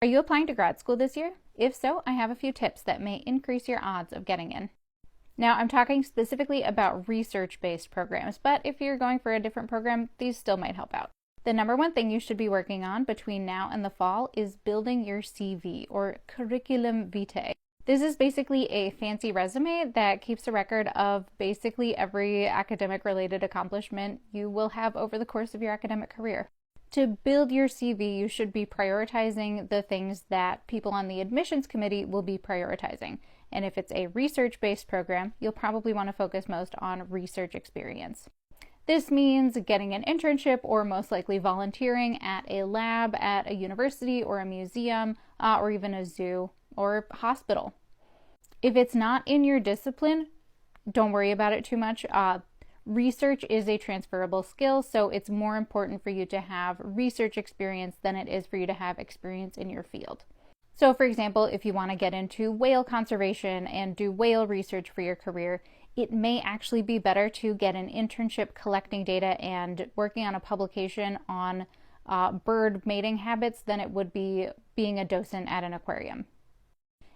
Are you applying to grad school this year? If so, I have a few tips that may increase your odds of getting in. Now, I'm talking specifically about research-based programs, but if you're going for a different program, these still might help out. The number one thing you should be working on between now and the fall is building your CV, or curriculum vitae. This is basically a fancy resume that keeps a record of basically every academic-related accomplishment you will have over the course of your academic career. To build your CV, you should be prioritizing the things that people on the admissions committee will be prioritizing. And if it's a research-based program, you'll probably want to focus most on research experience. This means getting an internship or most likely volunteering at a lab at a university or a museum or even a zoo or hospital. If it's not in your discipline, don't worry about it too much. Research is a transferable skill, so it's more important for you to have research experience than it is for you to have experience in your field. So for example, if you want to get into whale conservation and do whale research for your career, it may actually be better to get an internship collecting data and working on a publication on bird mating habits than it would be being a docent at an aquarium.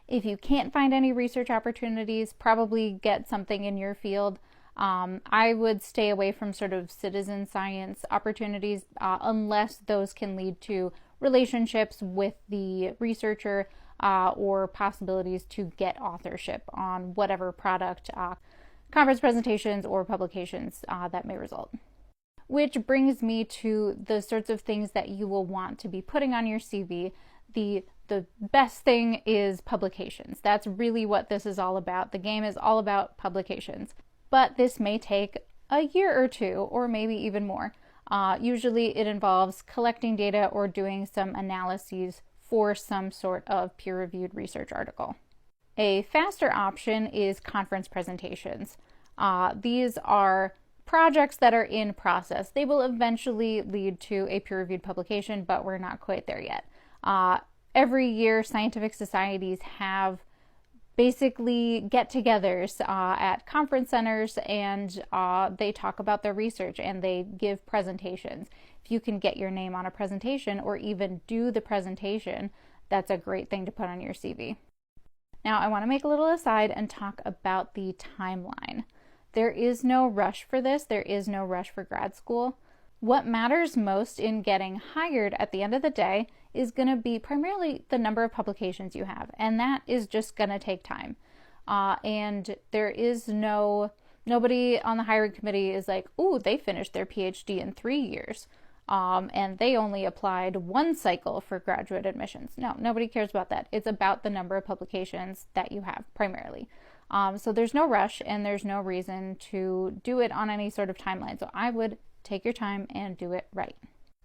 If you can't find any research opportunities, probably get something in your field. I would stay away from sort of citizen science opportunities unless those can lead to relationships with the researcher or possibilities to get authorship on whatever product, conference presentations, or publications that may result. Which brings me to the sorts of things that you will want to be putting on your CV. The best thing is publications. That's really what this is all about. The game is all about publications. But this may take a year or two, or maybe even more. Usually it involves collecting data or doing some analyses for some sort of peer-reviewed research article. A faster option is conference presentations. These are projects that are in process. They will eventually lead to a peer-reviewed publication, but we're not quite there yet. Every year, scientific societies have basically get-togethers at conference centers, and they talk about their research and they give presentations. If you can get your name on a presentation or even do the presentation, that's a great thing to put on your CV. Now, I want to make a little aside and talk about the timeline. There is no rush for this. There is no rush for grad school. What matters most in getting hired at the end of the day is going to be primarily the number of publications you have, and that is just going to take time. And there is nobody on the hiring committee is like, ooh, they finished their PhD in 3 years, and they only applied one cycle for graduate admissions. No, nobody cares about that. It's about the number of publications that you have primarily. So there's no rush and there's no reason to do it on any sort of timeline. So I would take your time and do it right.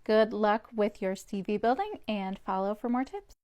Good luck with your CV building, and follow for more tips.